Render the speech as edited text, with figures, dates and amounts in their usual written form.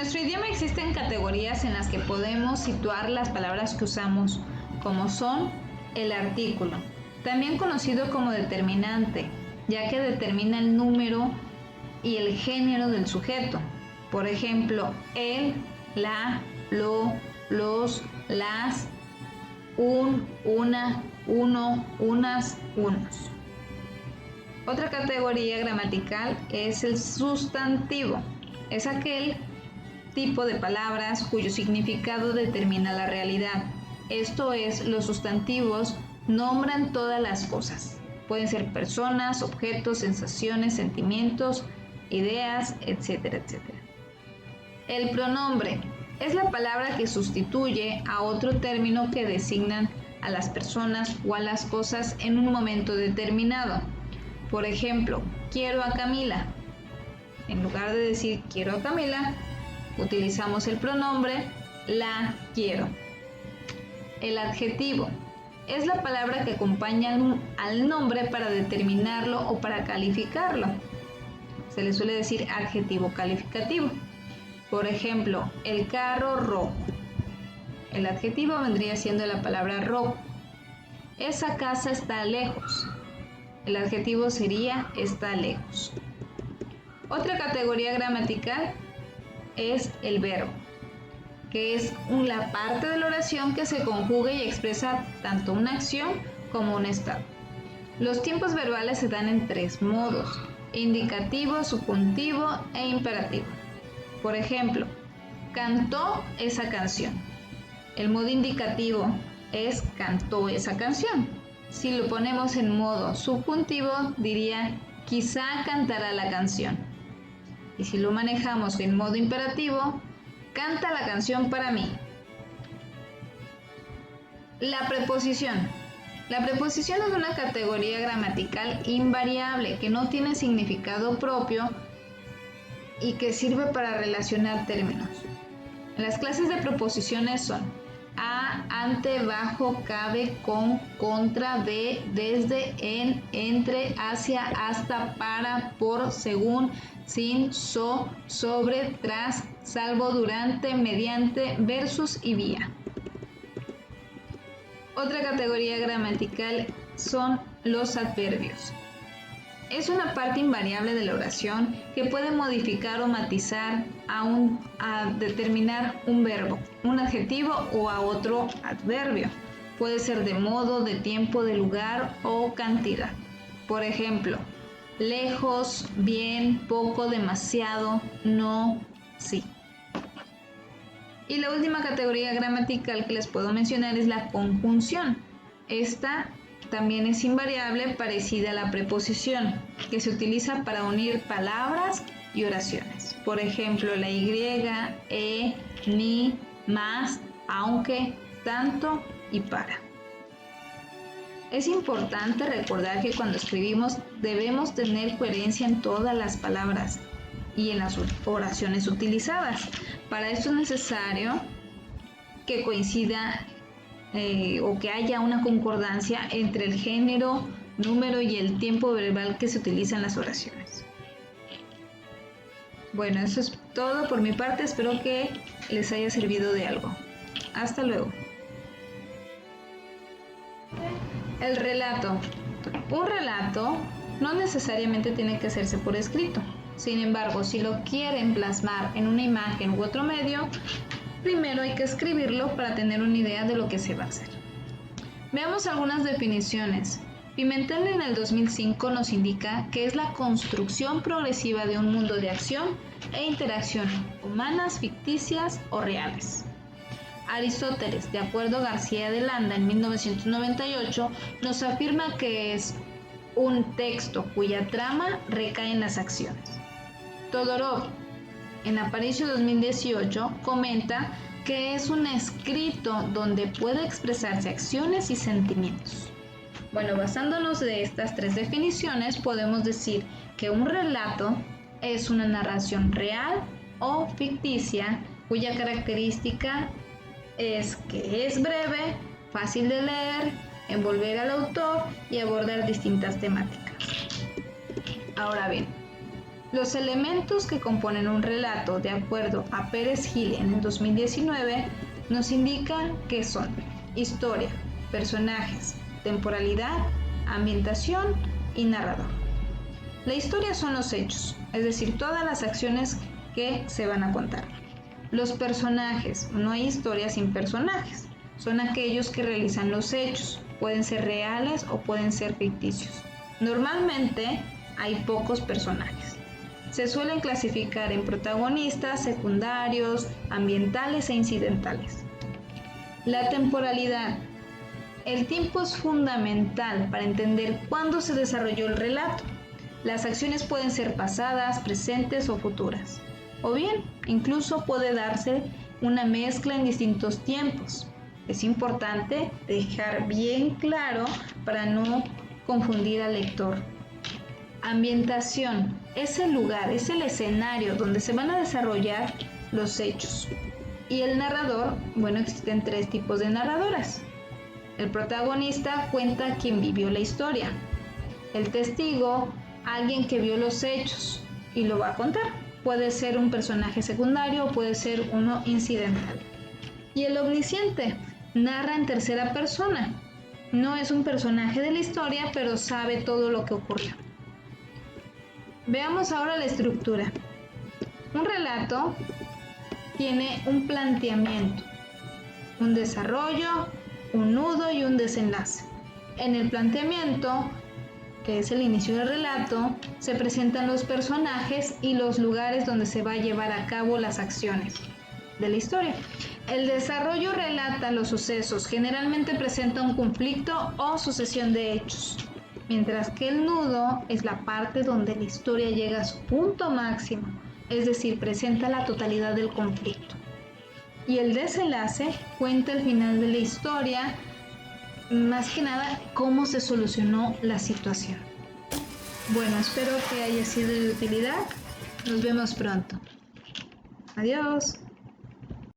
nuestro idioma existen categorías en las que podemos situar las palabras que usamos, como son el artículo, también conocido como determinante, ya que determina el número y el género del sujeto. Por ejemplo, el, la, lo, los, las, un, una, uno, unas, unos. Otra categoría gramatical es el sustantivo. Es aquel tipo de palabras cuyo significado determina la realidad. Esto es, los sustantivos nombran todas las cosas. Pueden ser personas, objetos, sensaciones, sentimientos, ideas, etcétera, etcétera. El pronombre es la palabra que sustituye a otro término que designan a las personas o a las cosas en un momento determinado. Por ejemplo, quiero a Camila. En lugar de decir quiero a Camila, utilizamos el pronombre la quiero. El adjetivo es la palabra que acompaña al nombre para determinarlo o para calificarlo. Se le suele decir adjetivo calificativo. Por ejemplo, el carro rojo. El adjetivo vendría siendo la palabra rojo. Esa casa está lejos. El adjetivo sería está lejos. Otra categoría gramatical es el verbo, que es la parte de la oración que se conjuga y expresa tanto una acción como un estado. Los tiempos verbales se dan en 3 modos: indicativo, subjuntivo e imperativo. Por ejemplo, cantó esa canción. El modo indicativo es cantó esa canción. Si lo ponemos en modo subjuntivo, diría quizá cantará la canción. Y si lo manejamos en modo imperativo, canta la canción para mí. La preposición. La preposición es una categoría gramatical invariable que no tiene significado propio y que sirve para relacionar términos. Las clases de preposiciones son a, ante, bajo, cabe, con, contra, de, desde, en, entre, hacia, hasta, para, por, según, sin, sobre, tras, salvo, durante, mediante, versus y vía. Otra categoría gramatical son los adverbios. Es una parte invariable de la oración que puede modificar o matizar a determinar un verbo, un adjetivo o a otro adverbio. Puede ser de modo, de tiempo, de lugar o cantidad. Por ejemplo, lejos, bien, poco, demasiado, no, sí. Y la última categoría gramatical que les puedo mencionar es la conjunción. Esta también es invariable, parecida a la preposición, que se utiliza para unir palabras y oraciones. Por ejemplo, la y, ni, más, aunque, tanto y para. Es importante recordar que cuando escribimos debemos tener coherencia en todas las palabras y en las oraciones utilizadas. Para esto es necesario que coincida o que haya una concordancia entre el género, número y el tiempo verbal que se utiliza en las oraciones. Bueno, eso es todo por mi parte. Espero que les haya servido de algo. Hasta luego. El relato. Un relato no necesariamente tiene que hacerse por escrito. Sin embargo, si lo quieren plasmar en una imagen u otro medio, primero hay que escribirlo para tener una idea de lo que se va a hacer. Veamos algunas definiciones. Pimentel en el 2005 nos indica que es la construcción progresiva de un mundo de acción e interacción humanas, ficticias o reales. Aristóteles, de acuerdo a García de Landa en 1998, nos afirma que es un texto cuya trama recae en las acciones. Todorov, en Aparicio 2018, comenta que es un escrito donde puede expresarse acciones y sentimientos. Bueno, basándonos de estas 3 definiciones, podemos decir que un relato es una narración real o ficticia cuya característica es que es breve, fácil de leer, envolver al autor y abordar distintas temáticas. Ahora bien, Los elementos que componen un relato, de acuerdo a Pérez Gil en el 2019, nos indican que son historia, personajes, temporalidad, ambientación y narrador. La historia son los hechos, es decir, todas las acciones que se van a contar. Los personajes, no hay historia sin personajes, son aquellos que realizan los hechos, pueden ser reales o pueden ser ficticios. Normalmente hay pocos personajes. Se suelen clasificar en protagonistas, secundarios, ambientales e incidentales. La temporalidad. El tiempo es fundamental para entender cuándo se desarrolló el relato. Las acciones pueden ser pasadas, presentes o futuras. O bien, incluso puede darse una mezcla en distintos tiempos. Es importante dejar bien claro para no confundir al lector. Ambientación es el lugar, es el escenario donde se van a desarrollar los hechos. Y el narrador, bueno, existen 3 tipos de narradoras. El protagonista cuenta quien vivió la historia. El testigo, alguien que vio los hechos y lo va a contar. Puede ser un personaje secundario o puede ser uno incidental. Y el omnisciente narra en tercera persona. No es un personaje de la historia, pero sabe todo lo que ocurrió. Veamos ahora la estructura. Un relato tiene un planteamiento, un desarrollo, un nudo y un desenlace. En el planteamiento, que es el inicio del relato, se presentan los personajes y los lugares donde se va a llevar a cabo las acciones de la historia. El desarrollo relata los sucesos, generalmente presenta un conflicto o sucesión de hechos, mientras que el nudo es la parte donde la historia llega a su punto máximo, es decir, presenta la totalidad del conflicto. Y el desenlace cuenta el final de la historia, más que nada cómo se solucionó la situación. Bueno, espero que haya sido de utilidad. Nos vemos pronto. Adiós.